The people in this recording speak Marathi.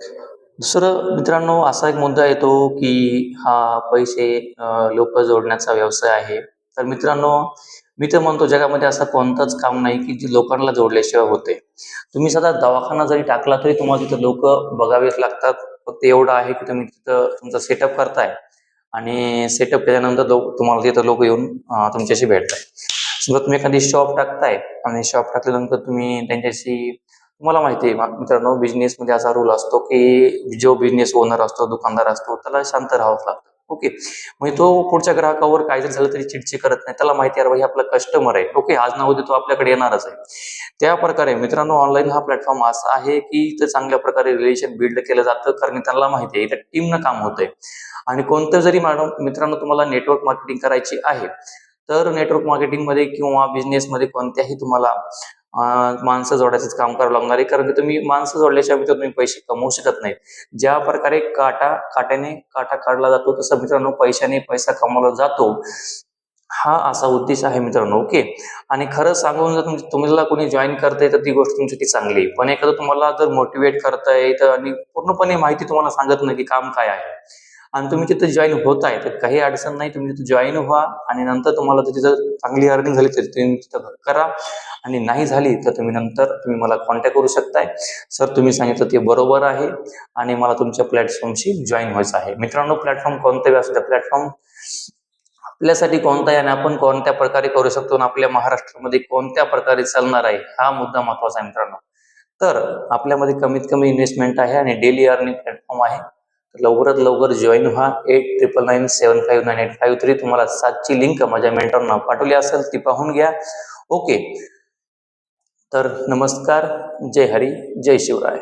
दुसरं मित्रांनो असा एक मुद्दा येतो, की हा पैसे लोकं जोडण्याचा व्यवसाय आहे. तर मित्रांनो, मी तर म्हणतो जगामध्ये असं कोणतंच काम नाही, की जे लोकांना जोडल्याशिवाय होते. तुम्ही साधा दवाखाना जरी टाकला तरी तुम्हाला तिथं लोकं बघावेच लागतात. फक्त एवढं आहे, की तुम्ही तिथं तुमचा सेटअप करताय आणि सेटअप केल्यानंतर तुम्हाला तिथं लोकं येऊन तुमच्याशी भेटताय. समजा तुम्ही एखादी शॉप टाकताय आणि शॉप टाकल्यानंतर तुम्ही त्यांच्याशी तुम्हाला माहिती आहे मित्रांनो बिझनेसमध्ये असा रूल असतो, की जो बिझनेस ओनर असतो, दुकानदार असतो, त्याला शांत राहावंच लागतं. ओके. म्हणजे तो पुढच्या ग्राहकावर काय जरी झालं तरी चिडचिड करत नाही. त्याला माहिती आहे, अरे भाई आपला कस्टमर आहे. ओके. आज ना उद्या तो आपल्याकडे येणारच आहे. त्या प्रकारे मित्रांनो ऑनलाईन हा प्लॅटफॉर्म असा आहे, की इथं चांगल्या प्रकारे रिलेशन बिल्ड केलं जातं कारण त्यांना माहिती आहे इथं टीमनं काम होतंय. आणि कोणतं जरी मित्रांनो तुम्हाला नेटवर्क मार्केटिंग करायची आहे, तर नेटवर्क मार्केटिंगमध्ये किंवा बिझनेसमध्ये कोणत्याही तुम्हाला माणसं जोडायचंच काम करावं लागणार आहे. कारण की तुम्ही माणसं जोडल्याशिवाय मित्र तुम्ही पैसे कमवू शकत नाहीत. ज्या प्रकारे काट्याने काटा काढला जातो, तसं मित्रांनो पैशाने पैसा कमवला जातो. हा असा उद्देश आहे मित्रांनो. ओके. आणि खरं सांगून जर तुम्हाला कोणी जॉइन करतंय तर ती गोष्ट तुमच्यासाठी चांगली आहे. पण एखादं तुम्हाला जर मोटिव्हेट करतंय तर आणि पूर्णपणे माहिती तुम्हाला सांगत नाही की काम काय आहे आणि तुम्ही तिथे जॉइन होताय तर काही अडचण नाही. तुम्ही तिथे जॉइन व्हा आणि नंतर तुम्हाला तिथे जर चांगली अर्निंग झाली तर तुम्ही तिथं करा आणि नाही झाली तर तुम्ही मला कॉन्टॅक्ट करू शकताय. सर तुम्ही सांगितलं ते बरोबर आहे आणि मला तुमच्या प्लॅटफॉर्मशी जॉइन व्हायचं आहे. मित्रांनो प्लॅटफॉर्म कोणताही असू द्या, प्लॅटफॉर्म आपल्यासाठी कोणता आहे आणि आपण कोणत्या प्रकारे करू शकतो आणि आपल्या महाराष्ट्रामध्ये कोणत्या प्रकारे चालणार आहे हा मुद्दा महत्वाचा आहे मित्रांनो. तर आपल्यामध्ये कमीत कमी इन्व्हेस्टमेंट आहे आणि डेली अर्निंग प्लॅटफॉर्म आहे. तर लवकरात लवकर जॉईन व्हा. 8999759853 तुम्हाला 7ची लिंक माझ्या मेंटरना पाठवली असेल ती पाहून घ्या. ओके. तर नमस्कार. जय हरी, जय शिवराय.